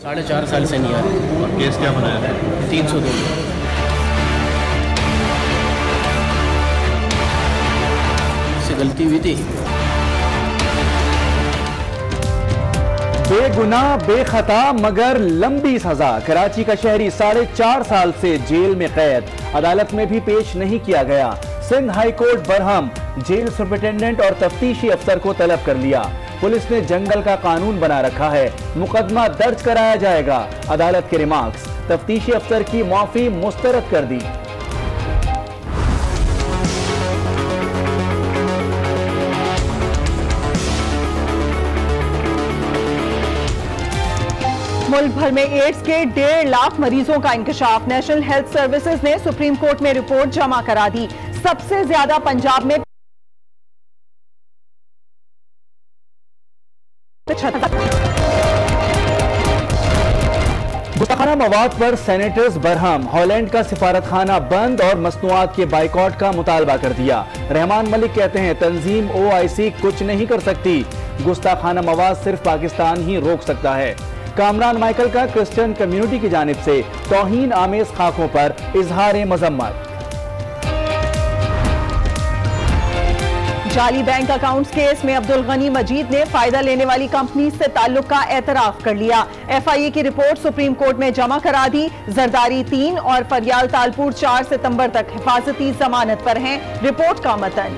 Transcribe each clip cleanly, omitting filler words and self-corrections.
4.5 साल से नहीं आ रही। और केस क्या बनाया है? 302। से गलती हुई थी। बेगुनाह बेखता मगर लंबी सजा। कराची का शहरी 4.5 साल से जेल में कैद, अदालत में भी पेश नहीं किया गया। Sindh high court Barham, jail superintendent और तफ्तीशी अफसर को तलब कर लिया। पुलिस ने जंगल का कानून बना रखा है, मुकदमा दर्ज कराया जाएगा। अदालत के रिमार्क्स, तफ्तीशी अफसर की माफी मुस्तरद कर दी। मुल्क भर में एड्स के 1.5 लाख मरीजों का इंकशाफ। नेशनल हेल्थ सर्विसेज ने सुप्रीम कोर्ट में रिपोर्ट जमा करा दी। सबसे ज्यादा पंजाब में गुस्ताखाना मवाद पर सेनेटर्स बरहम, हॉलैंड का सिफारतखाना बंद और मसनूआत के बाइकॉट का मुतालबा कर दिया। रहमान मलिक कहते हैं तंजीम OIC कुछ नहीं कर सकती, गुस्ताखाना मवाद सिर्फ पाकिस्तान ही रोक सकता है। कामरान माइकल का क्रिश्चियन कम्युनिटी की जानिब से तौहीन आमेज खाकों पर इजहार मजम्मत। जाली बैंक अकाउंट्स केस में अब्दुल गनी मजीद ने फायदा लेने वाली कंपनी से ताल्लुक का एतराफ कर लिया। FIA की रिपोर्ट सुप्रीम कोर्ट में जमा करा दी। जरदारी 3 और फरियाल तालपुर 4 सितंबर तक हिफाजती जमानत पर हैं। रिपोर्ट का मतन।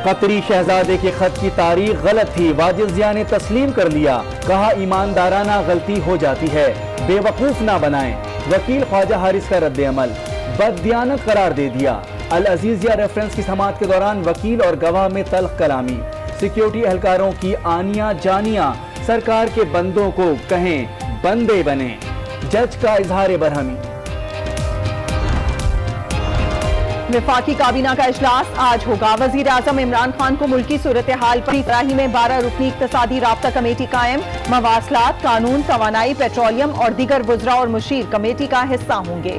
कतरी शहजादे के खत की तारीख गलत थी, वाजिद जिया ने तस्लीम कर लिया। कहा ईमानदाराना गलती हो जाती है, बेवकूफ ना बनाएं। वकील ख्वाजा हारिस का रद्द अमल बददियानत करार दे दिया। अल अजीजिया रेफरेंस की समाअत के दौरान वकील और गवाह में तल्ख कलामी। सिक्योरिटी एहलकारों की आनिया जानिया, सरकार के बंदों को कहें बंदे बने। जज का इजहार बरहमी। वफाकी काबीना का इजलास आज होगा। वजीर आजम इमरान खान को मुल्की सूरत हाल पर इब्राही में 12 रुकनी इक्तसादी राब्ता कमेटी कायम। मवासलात, कानून, तवानाई, पेट्रोलियम और दीगर वुज़रा और मुशीर कमेटी का हिस्सा होंगे।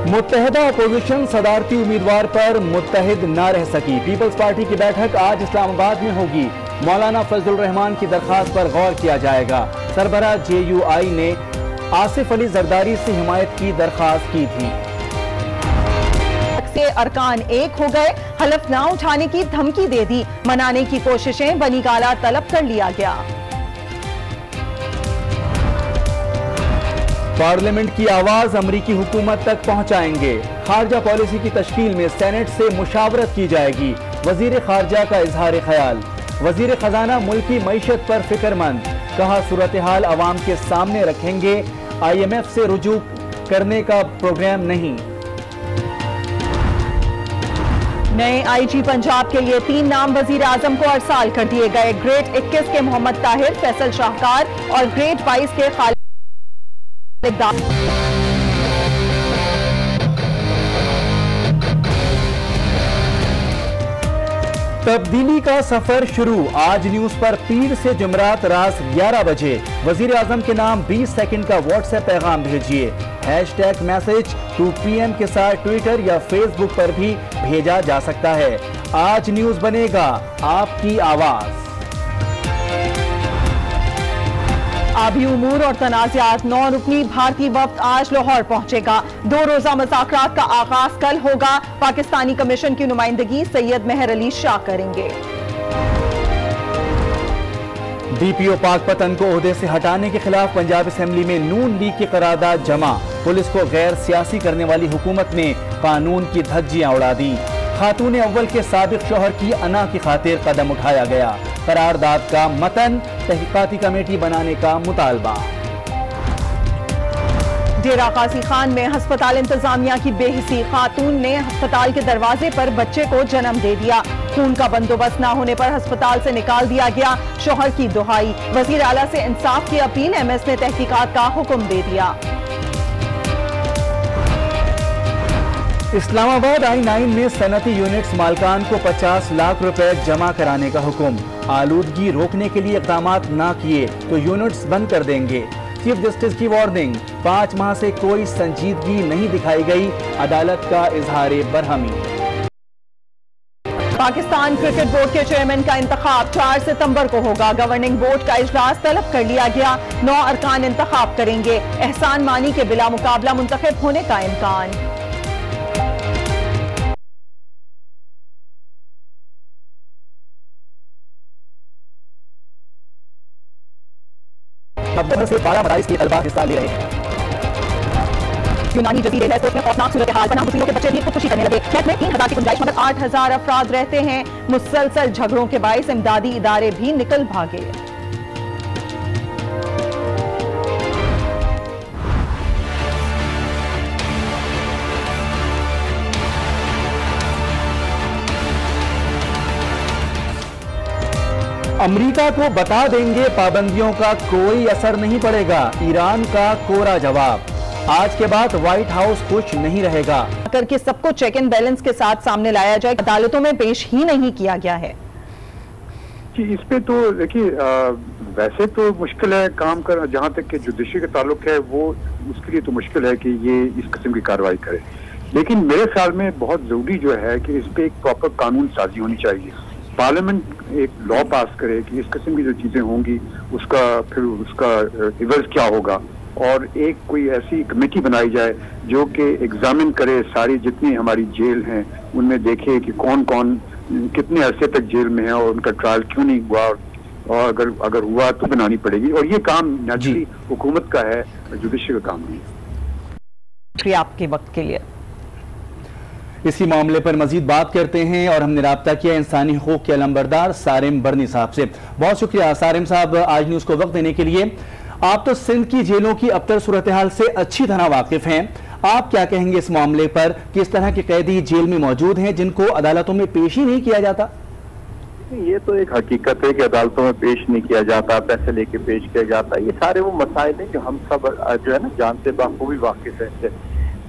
मुत्तहिदा अपोजिशन सदारती उम्मीदवार पर मुत्तहिद न रह सकी। पीपल्स पार्टी की बैठक आज इस्लामाबाद में होगी। मौलाना फजलुर रहमान की दरखास्त पर गौर किया जाएगा। सरबराह JUI ने आसिफ अली जरदारी से हिमायत की दरखास्त की थी। से अरकान एक हो गए, हलफ ना उठाने की धमकी दे दी। मनाने की कोशिशें, बनी गाला तलब कर लिया गया। पार्लियामेंट की आवाज अमरीकी हुकूमत तक पहुंचाएंगे। खारजा पॉलिसी की तश्कील में सेनेट से मुशावरत की जाएगी। वजीर खारजा का इजहार ख्याल। वजीर खजाना मुल्की मईशत पर फिक्रमंद। कहा सूरत हाल अवाम के सामने रखेंगे, IMF से रुजू करने का प्रोग्राम नहीं। नए IG पंजाब के लिए 3 नाम वजीर आजम को अरसाल कर दिए गए। ग्रेड 21 के मोहम्मद ताहिर, फैसल शाहकार और ग्रेड 22 के खालिद। तब्दीली का सफर शुरू। आज न्यूज पर पीर से जुमरात रात 11 बजे। वजीर आजम के नाम 20 सेकंड का व्हाट्सएप पैगाम भेजिए। #मैसेज टू PM के साथ ट्विटर या फेसबुक पर भी भेजा जा सकता है। आज न्यूज बनेगा आपकी आवाज। आबी उमूर और तनाज़ात। 9 रुकनी भारतीय वफ्द आज लाहौर पहुंचेगा। 2 रोजा मुज़ाकरात का आगाज कल होगा। पाकिस्तानी कमीशन की नुमाइंदगी सैयद मेहर अली शाह करेंगे। DPO पाकपतन को ओहदे से हटाने के खिलाफ पंजाब असेंबली में नून लीग की करारदाद जमा। पुलिस को गैर सियासी करने वाली हुकूमत ने कानून की धज्जियां उड़ा दी। खातून अव्वल के साबिक शौहर की अना की खातिर कदम उठाया गया। करारदाद का मतन, तहकीकाती कमेटी बनाने का मुतालबा। डेरा गाजी खान में अस्पताल इंतजामिया की बेहिसी। खातून ने अस्पताल के दरवाजे पर बच्चे को जन्म दे दिया। खून का बंदोबस्त न होने पर अस्पताल से निकाल दिया गया। शौहर की दुहाई। वजीर आला से इंसाफ की अपील। MS ने तहकीकात का हुक्म दे दिया। इस्लामाबाद I9 में सनती यूनिट्स मालकान को 50 लाख रुपए जमा कराने का हुक्म। आलूदगी रोकने के लिए इकदाम ना किए तो यूनिट्स बंद कर देंगे। चीफ जस्टिस की वार्निंग। 5 माह से कोई संजीदगी नहीं दिखाई गई। अदालत का इजहार बरहमी। पाकिस्तान क्रिकेट बोर्ड के चेयरमैन का इंतखाब 4 सितंबर को होगा। गवर्निंग बोर्ड का इजलास तलब कर लिया गया। 9 अरकान इंतखाब करेंगे। एहसान मानी के बिला मुकाबला मुंतखब होने का इम्कान। अब 10 से 12 मराइज के तलबा हिस्सा ले रहे हैं। यूनानी जजीरे में खौफनाक सूरत हाल बना, मुस्लिमों के बच्चे भी खुदकुशी करने लगे। फ्लैट में 3000 की गुंजाइश मगर 8000 अफराद रहते हैं। मुसलसल झगड़ों के बायस इमदादी इदारे भी निकल भागे। अमेरिका को बता देंगे पाबंदियों का कोई असर नहीं पड़ेगा, ईरान का कोरा जवाब। आज के बाद व्हाइट हाउस खुश नहीं रहेगा। करके सबको चेक एंड बैलेंस के साथ सामने लाया जाए, अदालतों में पेश ही नहीं किया गया है। जी, इस पे तो देखिए वैसे तो मुश्किल है काम कर, जहाँ तक कि जुडिशरी का ताल्लुक है वो उसके लिए तो मुश्किल है कि ये इस किस्म की कार्रवाई करे। लेकिन मेरे ख्याल में बहुत जरूरी जो है कि इस पे एक प्रॉपर कानून साजी होनी चाहिए। पार्लियामेंट एक लॉ पास करे कि इस किस्म की जो चीजें होंगी उसका फिर उसका रिवर्स क्या होगा, और एक कोई ऐसी कमेटी बनाई जाए जो कि एग्जामिन करे सारी जितनी हमारी जेल हैं, उनमें देखे कि कौन कौन कितने अरसे तक जेल में है और उनका ट्रायल क्यों नहीं हुआ, और अगर हुआ तो बनानी पड़ेगी। और ये काम नेचुरली हुकूमत का है, जुडिशरी का काम नहीं है। शुक्रिया आपके वक्त के लिए। इसी मामले पर मजीद बात करते हैं और हमने राब्ता किया इंसानी हकूक के अलंबरदार सारिम बर्नी साहब से। बहुत शुक्रिया सारिम साहब आज न्यूज़ को वक्त देने के लिए। आप तो सिंध की जेलों की अबतर सूरत हाल से अच्छी तरह वाकिफ हैं, आप क्या कहेंगे इस मामले पर? किस तरह के कैदी जेल में मौजूद हैं जिनको अदालतों में पेश ही नहीं किया जाता? ये तो एक हकीकत है कि अदालतों में पेश नहीं किया जाता, पैसे लेके पेश किया जाता। ये सारे वो मसाइल हैं जो हम सब जो है ना जानते बाखूबी वाकिफ है।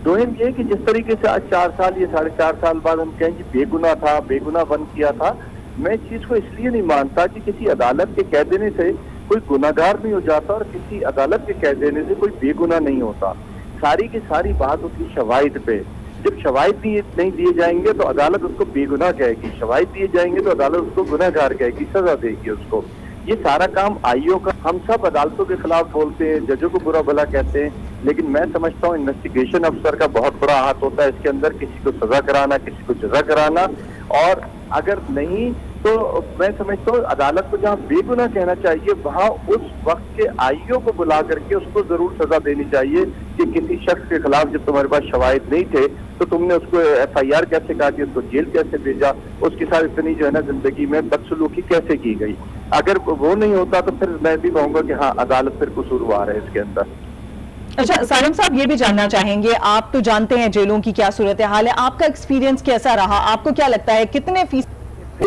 दोहम ये कि जिस तरीके से आज 4 साल या 4.5 साल बाद हम कहें कि बेगुनाह था, बेगुनाह बंद किया था, मैं इस चीज को इसलिए नहीं मानता कि किसी अदालत के कह देने से कोई गुनाहगार नहीं हो जाता और किसी अदालत के कह देने से कोई बेगुनाह नहीं होता। सारी की सारी बात होती शवाहिद पे। जब शवाहिद नहीं दिए जाएंगे तो अदालत उसको बेगुनाह कहेगी, शवाहिद दिए जाएंगे तो अदालत उसको गुनाहगार कहेगी, सजा देगी उसको। ये सारा काम आईओ का। हम सब अदालतों के खिलाफ बोलते हैं, जजों को बुरा भला कहते हैं, लेकिन मैं समझता हूँ इन्वेस्टिगेशन अफसर का बहुत बड़ा हाथ होता है इसके अंदर, किसी को सजा कराना, किसी को जजा कराना। और अगर नहीं तो मैं समझता हूँ अदालत को जहाँ बेगुनाह कहना चाहिए वहाँ उस वक्त के आईओ को बुला करके उसको जरूर सजा देनी चाहिए कि किसी शख्स के खिलाफ जब तुम्हारे पास शवाहिद नहीं थे तो तुमने उसको FIR कैसे काटी, उसको जेल कैसे भेजा, उसके साथ इतनी जो है ना जिंदगी में बदसलूकी कैसे की गई। अगर वो नहीं होता तो फिर मैं भी कहूँगा कि हाँ अदालत फिर कसूरवार है इसके अंदर। अच्छा सारिम साहब, ये भी जानना चाहेंगे, आप तो जानते हैं जेलों की क्या सूरत हाल है, आपका एक्सपीरियंस कैसा रहा? आपको क्या लगता है कितने फीसद?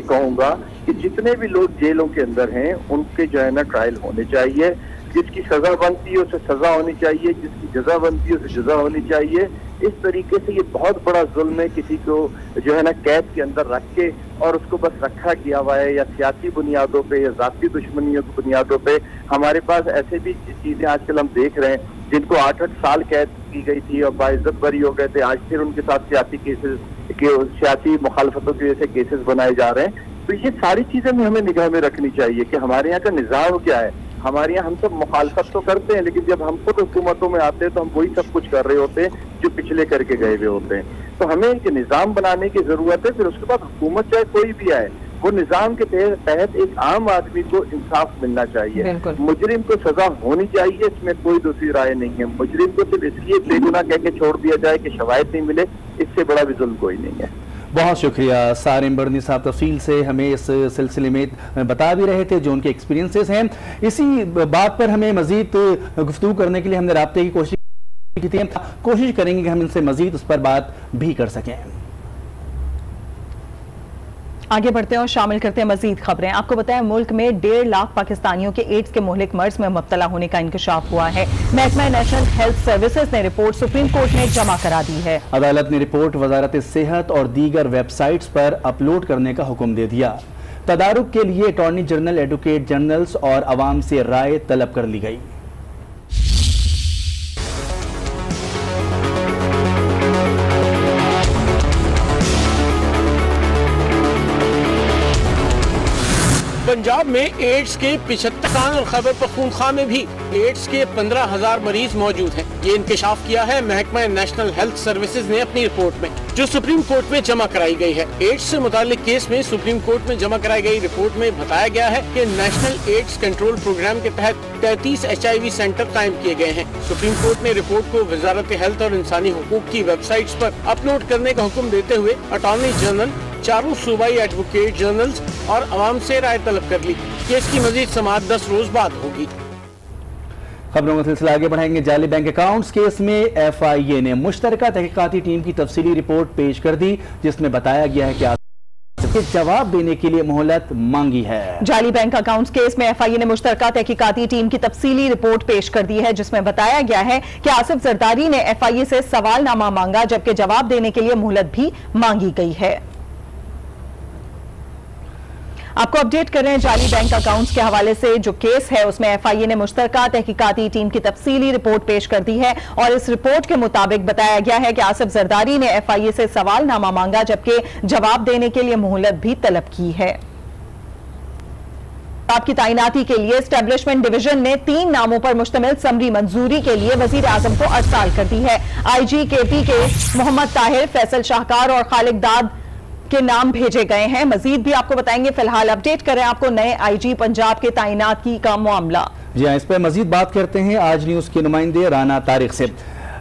कहूंगा कि जितने भी लोग जेलों के अंदर हैं उनके जो है ना ट्रायल होने चाहिए। जिसकी सजा बनती है उसे सजा होनी चाहिए, जिसकी जजा बनती है उसे जजा होनी चाहिए। इस तरीके से ये बहुत बड़ा जुल्म है किसी को जो है ना कैद के अंदर रख के और उसको बस रखा गया हुआ है, या सियासी बुनियादों पे या जाती दुश्मनियों की बुनियादों पे। हमारे पास ऐसे भी चीजें आजकल हम देख रहे हैं जिनको 8-8 साल कैद की गई थी और बाइज्जत बरी हो गए थे, आज फिर उनके साथ सियासी केसेस, सियासी मुखालफतों की वजह से केसेस बनाए जा रहे हैं। तो ये सारी चीजें भी हमें निगाह में रखनी चाहिए कि हमारे यहाँ का निज़ाम क्या है। हमारे यहाँ हम सब मुखालफत तो करते हैं, लेकिन जब हम खुद हुकूमतों में आते हैं तो हम वही सब कुछ कर रहे होते हैं जो पिछले करके गए हुए होते हैं। तो हमें एक निज़ाम बनाने की जरूरत है। फिर उसके बाद हुकूमत चाहे कोई भी आए, वो निज़ाम के तहत एक आम आदमी को इंसाफ मिलना चाहिए। मुजरिम को सजा होनी चाहिए, इसमें कोई दूसरी राय नहीं है। मुजरिम को सिर्फ इसलिए बेगुनाह कह के छोड़ दिया जाए कि शवाहिद नहीं मिले, इससे बड़ा भी जुल्म कोई नहीं है। बहुत शुक्रिया सारिम बर्नी साहब, तफसील से हमें इस सिलसिले में बता भी रहे थे जो उनके एक्सपीरियंसेस हैं। इसी बात पर हमें मजीद गुफ्तगू करने के लिए हमने राब्ते की कोशिश की थी, कोशिश करेंगे कि हम इनसे मजीद उस पर बात भी कर सकें। आगे बढ़ते हैं और शामिल करते हैं मजीद खबरें। आपको बताएं मुल्क में 1.5 लाख पाकिस्तानियों के एड्स के मुहलिक मर्ज में मुब्तला होने का इंकशाफ हुआ है। महकमा नेशनल हेल्थ सर्विसेज ने रिपोर्ट सुप्रीम कोर्ट में जमा करा दी है। अदालत ने रिपोर्ट वजारत सेहत और दीगर वेबसाइट्स पर अपलोड करने का हुक्म दे दिया। तदारुक के लिए अटॉर्नी जनरल, एडवोकेट जनरल्स और अवाम से राय तलब कर ली गई। पंजाब में एड्स के 75 और खैबर पख्तूनख्वा में भी एड्स के 15,000 मरीज मौजूद हैं। ये इंकशाफ किया है महकमा नेशनल हेल्थ सर्विसेज ने अपनी रिपोर्ट में, जो सुप्रीम कोर्ट में जमा कराई गई है। एड्स से मुताल्लिक केस में सुप्रीम कोर्ट में जमा कराई गई रिपोर्ट में बताया गया है कि नेशनल एड्स कंट्रोल प्रोग्राम के तहत 33 HIV सेंटर कायम किए गए हैं। सुप्रीम कोर्ट ने रिपोर्ट को वजारत हेल्थ और इंसानी हुकूक की वेबसाइट्स पर अपलोड करने का हुक्म देते हुए अटॉर्नी जनरल, चारों सूबाई एडवोकेट जनरल्स और अवाम से राय तलब कर ली। केस की मजीद समाअत 10 रोज बाद होगी। खबरों का सिलसिला आगे बढ़ाएंगे। जाली बैंक अकाउंट्स केस में FIA ने मुश्तरका तहकीकाती टीम की तफसीली रिपोर्ट पेश कर दी, जिसमें बताया गया है कि जवाब देने के लिए मोहलत मांगी है। जाली बैंक अकाउंट्स केस में FIA ने मुश्तरका तहकीकाती टीम की तफसीली रिपोर्ट पेश कर दी है, जिसमें बताया गया है कि आसिफ जरदारी ने FIA से सवालनामा मांगा, जबकि जवाब देने के लिए मोहलत भी मांगी गई है। आपको अपडेट कर रहे हैं जाली बैंक अकाउंट्स के हवाले से। जो केस है उसमें FIA ने मुश्तरका तहकीकाती टीम की तफसीली रिपोर्ट पेश कर दी है और इस रिपोर्ट के मुताबिक बताया गया है कि आसिफ जरदारी ने FIA से सवालनामा मांगा, जबकि जवाब देने के लिए मोहलत भी तलब की है। आपकी तैनाती के लिए एस्टेब्लिशमेंट डिवीजन ने 3 नामों पर मुश्तमिल समरी मंजूरी के लिए वजीर आजम को अरसाल कर दी है। IG KP के मोहम्मद ताहिर, फैसल शाहकार और खालिद दाद के नाम भेजे गए हैं। मजीद भी आपको बताएंगे। फिलहाल अपडेट करें आपको नए IG पंजाब के तैनाती का मामला। जी हाँ, इस पर मजीद बात करते हैं आज न्यूज के नुमाइंदे राना तारिक से।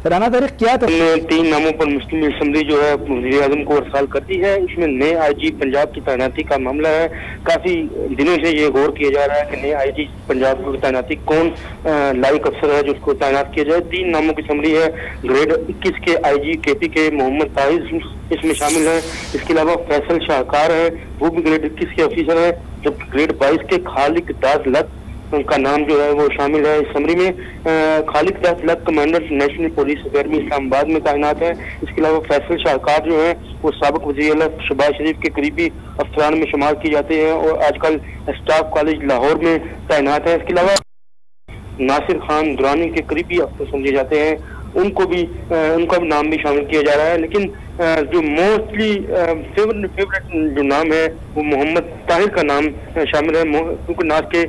राना तारिक, क्या 3 नामों पर मुश्तमिल समरी जो है वज़ीर आज़म को अरसाल करती है। इसमें नए IG पंजाब की तैनाती का मामला है। काफी दिनों से ये गौर किया जा रहा है कि नए IG पंजाब की तैनाती कौन लायक अफसर है जो उसको तैनात किया जाए। 3 नामों की समरी है। ग्रेड 21 के IG KP के मोहम्मद ताहिर इसमें शामिल है। इसके अलावा फैसल शाहकार है, वो भी ग्रेड 21 के ऑफिसर है, जबकि ग्रेड 22 के खालिद दाद लक उनका नाम जो है वो शामिल है। इस समरी में खालिद दाद luck commander national police academy Islamabad में तैनात है। इसके अलावा फैसल शाहकार जो है वो साबिक वज़ीर आला शहबाज शरीफ के करीबी अफसरान में शुमार किए जाते हैं और आजकल स्टाफ कॉलेज लाहौर में तैनात है। इसके अलावा नासिर खान दुरानी के करीबी अफसर समझे जाते हैं, उनको भी उनका भी नाम भी शामिल किया जा रहा है। लेकिन जो मोस्टली फेवरेट जो नाम है वो मोहम्मद ताहिर का नाम शामिल है, क्योंकि नाज के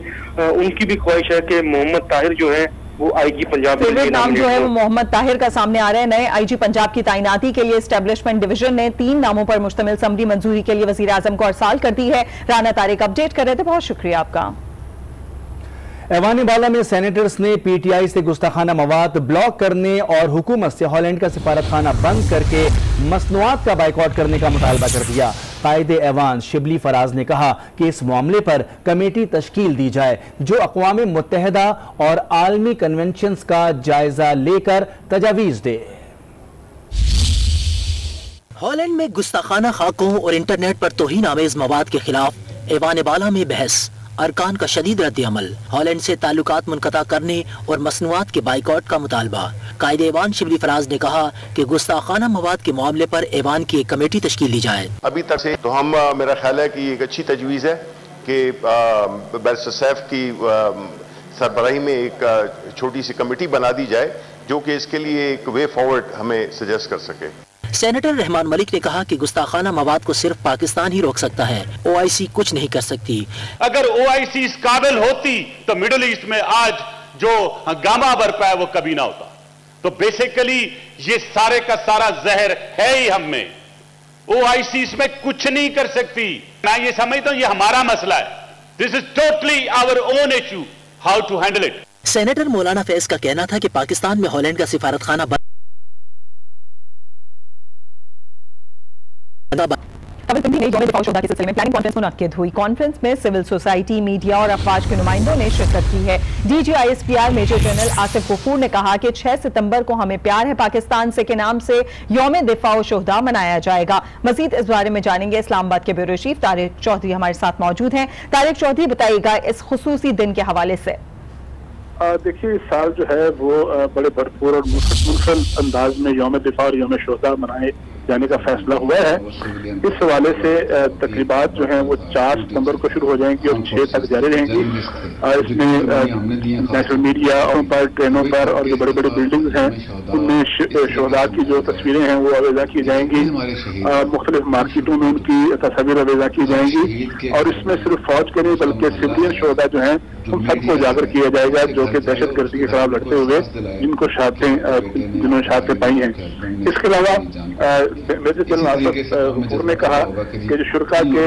उनकी भी ख्वाहिश है कि मोहम्मद ताहिर जो है वो IG पंजाब फेवरेट नाम जो है वो मोहम्मद ताहिर का सामने आ रहा है। नए IG पंजाब की तैनाती के लिए एस्टेब्लिशमेंट डिवीजन ने 3 नामों पर मुश्तमिल समरी मंजूरी के लिए वजीर आजम को अरसाल कर दी है। राना तारिक अपडेट कर रहे थे, बहुत शुक्रिया आपका। ऐवान बाला में सेनेटर्स ने PTI से गुस्ताखाना मवाद ब्लॉक करने और हुकूमत से हॉलैंड का सिफारतखाना बंद करके मसनूआत का बाइकआउट करने का मुतालबा कर दिया। कायदे ऐवान शिबली फराज ने कहा कि इस मामले पर कमेटी तश्कील दी जाए जो अक़वाम मुत्तहिदा और आलमी कन्वेंशंस का जायजा लेकर तजावीज़ दे। हॉलैंड में गुस्ताखाना खाकों और इंटरनेट पर तौहीन आमेज मवाद के खिलाफ ऐवान बाला में बहस, अरकान का शदीद रद्द अमल, हॉलैंड से ताल्लुकात मुनक़ता करने और मसनूआत के बाइकआउट का मुतालबा। कायदे ऐवान शिबली फराज ने कहा कि गुस्ताखाना मवाद के मामले पर ऐवान की एक कमेटी तश्कील दी जाए। अभी तक से तो हम मेरा ख्याल है कि एक अच्छी तजवीज़ है कि बैरिस्टर सैफ की सरबराही में एक छोटी सी कमेटी बना दी जाए जो कि इसके लिए एक वे फॉरवर्ड हमें सजेस्ट कर सके। सेनेटर रहमान मलिक ने कहा कि गुस्ताखाना मवाद को सिर्फ पाकिस्तान ही रोक सकता है, OIC कुछ नहीं कर सकती। अगर OIC इस काबिल होती तो मिडिल ईस्ट में आज जो हंगामा बरपा है वो कभी ना होता। तो बेसिकली ये सारे का सारा जहर है ही हम में। OIC इसमें कुछ नहीं कर सकती। मैं ये समझता हूं ये हमारा मसला है। This is totally our own issue, how to handle it. Senator Maulana Faiz का कहना था कि पाकिस्तान में हॉलैंड का सिफारतखाना के सिलसिले में प्लानिंग कॉन्फ्रेंस मुनक्किद हुई। कॉन्फ्रेंस में सिविल सोसाइटी, मीडिया और अफवाज के नुमाइंदों ने शिरकत की है। DG ISPR major general Asif Ghafoor ने कहा कि 6 सितंबर को हमें प्यार है पाकिस्तान से के नाम से यौम दिफा व शुहदा मनाया जाएगा। मजीद इस बारे में जानेंगे। इस्लामाबाद के ब्यूरो चीफ तारिक चौधरी हमारे साथ मौजूद हैं। तारिक चौधरी, बताइएगा इस खुसूसी दिन के हवाले से। देखिए, इस साल जो है वो बड़े भरपूर और मुनफरद अंदाज में यौम दिफा और यौम शुहदा मनाए जाने का फैसला हुआ है। इस हवाले से तकरीबात जो हैं वो 4 सितंबर को शुरू हो जाएंगी और 6 तक जारी रहेंगी। इसमें नेशनल मीडिया पर, ट्रेनों पर और जो बड़े बड़े बिल्डिंग्स हैं उनमें शोहदा की जो तस्वीरें हैं वो अवेजा की जाएंगी। मुख्तलिफ मार्केटों में उनकी तस्वीर अवेजा की जाएंगी और इसमें सिर्फ फौज के नहीं बल्कि सिविलियन शोहदा जो हैं उन सबको उजागर किया जाएगा जो कि दहशतगर्दी के खिलाफ लड़ते हुए जिन्होंने शहादतें पाई हैं। इसके अलावा मेजर जनरल आसिफ हुजूर ने कहा कि जो शुरका के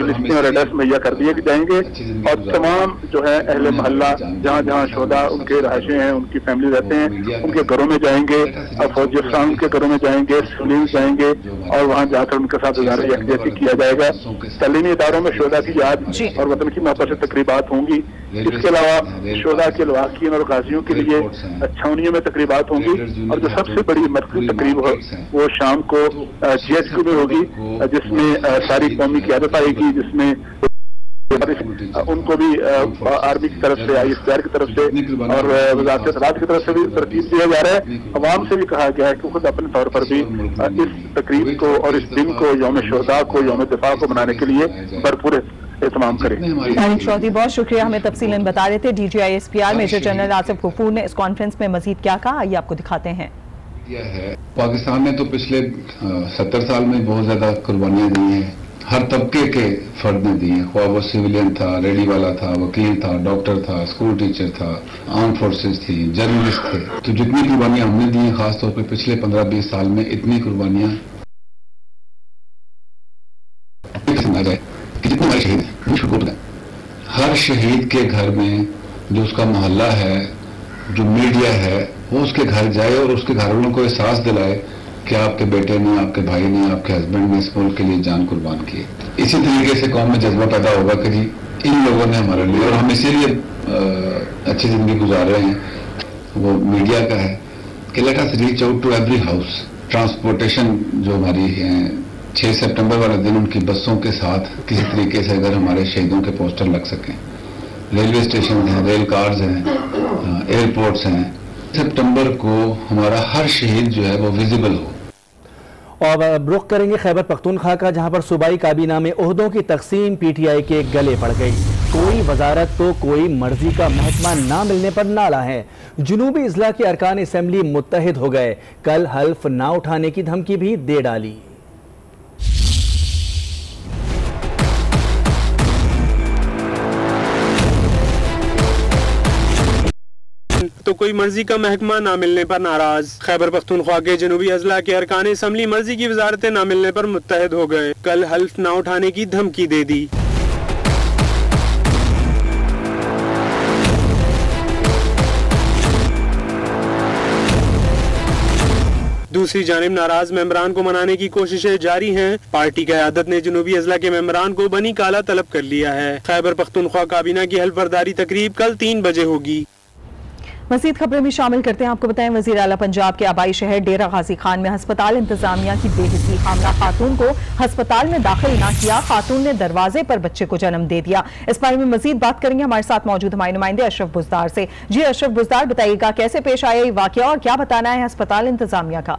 लिस्टें और एड्रेस मुहैया कर दिए जाएंगे और तमाम जो है अहले मोहल्ला जहाँ जहाँ शोहदा उनके रहायशें हैं, उनकी फैमिली रहते हैं, उनके घरों में जाएंगे, फौजी अफसरान के घरों में जाएंगे, सिविलियंस जाएंगे और वहाँ जाकर उनके साथ यकजहती किया जाएगा। तलीमी इदारों में शोहदा की याद और वतन की मोहब्बत से तकरीबात होंगी। इसके अलावा शोहदा के लवाकिन और गाजियों के लिए छावनियों में तकरीबात होंगी और जो सबसे बड़ी मरकजी तकरीब हो वो शाम को GHQ में होगी, जिसमें सारी कौमी क़यादत आएगी, जिसमें उनको भी आर्मी की तरफ से, ISR की तरफ से और वज़ारत इत्तलात की तरफ से भी तरतीब दिया जा रहा है। अवाम से भी कहा गया है कि खुद अपने तौर पर भी इस तकरीब को और इस दिन को, यौम शोहदा को, यौम दिफा को मनाने के लिए भरपूर एहतमाम करें। तारिक चौधरी बहुत शुक्रिया, हमें तफसीलन बता रहे थे। DGI SPR major general Asif Ghafoor ने इस कॉन्फ्रेंस में मजीद क्या कहा, आइए आपको दिखाते हैं। पाकिस्तान ने तो पिछले 70 साल में बहुत ज्यादा कुर्बानियां दी हैं, हर तबके के फर्द ने दी हैं, ख्वाह वो सिविलियन था, रेडी वाला था, वकील था, डॉक्टर था, स्कूल टीचर था, आर्म फोर्सेस थी, जर्नलिस्ट थे। तो जितनी कुर्बानियां हमने दी हैं, खासतौर पर पिछले 15-20 साल में इतनी कुर्बानियां जितने हमारे शहीद हैं, हर शहीद के घर में जो उसका मोहल्ला है, जो मीडिया है, वो उसके घर जाए और उसके घर वालों को एहसास दिलाए कि आपके बेटे ने, आपके भाई ने, आपके हस्बैंड ने इस मुल्क के लिए जान कुर्बान की। इसी तरीके से कौम में जज्बा पैदा होगा कि जी इन लोगों ने हमारे लिए, और हम इसीलिए अच्छी जिंदगी गुजार रहे हैं, वो मीडिया का है कि let us reach out to every house. Transportation जो हमारी 6 सितंबर वाले दिन उनकी बसों के साथ किसी तरीके से अगर हमारे शहीदों के पोस्टर लग सकें, रेलवे स्टेशन हैं, रेल कार्स हैं, एयरपोर्ट्स हैं, सितंबर को हमारा हर शहीद जो है वो विजिबल हो। और रुख करेंगे खैबर पख्तूनख्वा का, जहां पर सूबाई काबीना में ओहदों की तकसीम PTI के गले पड़ गई। कोई वजारत तो कोई मर्जी का महकमा ना मिलने पर नाला है। जुनूबी इजला के अरकान असेंबली मुत्तहिद हो गए, कल हल्फ ना उठाने की धमकी भी दे डाली। तो कोई मर्जी का महकमा ना मिलने पर नाराज। खैबर पख्तूनख्वा के जनूबी अजला के अरकान असम्बली मर्जी की वजारतें ना मिलने पर मुत्तहिद हो गए, कल हल्फ ना उठाने की धमकी दे दी। दूसरी जानिब नाराज मेंबरान को मनाने की कोशिशें जारी हैं। पार्टी क़यादत ने जनूबी अजला के मेंबरान को बनी काला तलब कर लिया है। खैबर पख्तूनख्वा काबीना की हल्फ बर्दारी तकरीब कल 3 बजे होगी। मज़ीद खबरें भी शामिल करते हैं। आपको बताएं, वज़ीर आला पंजाब के आबाई शहर डेरा गाजी खान में अस्पताल इंतजामिया की बेहिसी हामला खातून को अस्पताल में दाखिल न किया, खातून ने दरवाजे पर बच्चे को जन्म दे दिया। इस बारे में मज़ीद बात करेंगे हमारे साथ मौजूद हमारे नुमाइंदे अशरफ बुजदार से। जी अशरफ बुजदार, बताइएगा कैसे पेश आया ये वाकया और क्या बताना है अस्पताल इंतजामिया का?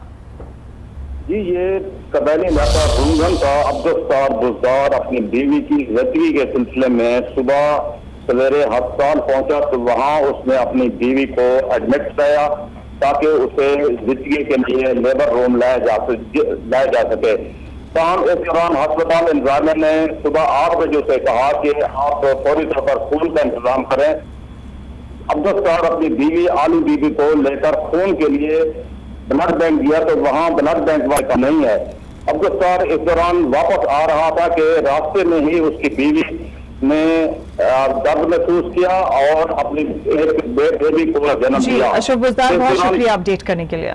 जी, ये कबैली इलाका रुंगन का अब्दुल बुजदार अपनी बीवी की ज़िंदगी के सिलसिले में सुबह सवेरे अस्पताल पहुंचा तो वहां उसने अपनी बीवी को एडमिट कराया ताकि उसे जिंदगी के लिए लेबर रूम लाया जा सके। तमाम इस दौरान अस्पताल इंतजामिया ने सुबह 8 बजे से कहा कि आप फौरी तौर पर खून का इंतजाम करें। अब्दुल सत्तार अपनी बीवी आलू बीबी को लेकर खून के लिए ब्लड बैंक दिया तो वहां ब्लड बैंक वाला नहीं है। अब्दुल सत्तार इस दौरान वापस आ रहा था कि रास्ते में ही उसकी बीवी ने दर्द महसूस किया और अपनी एक बेबी को जन्म दिया। अशरफ बुजदार, बहुत शुक्रिया अपडेट करने के लिए।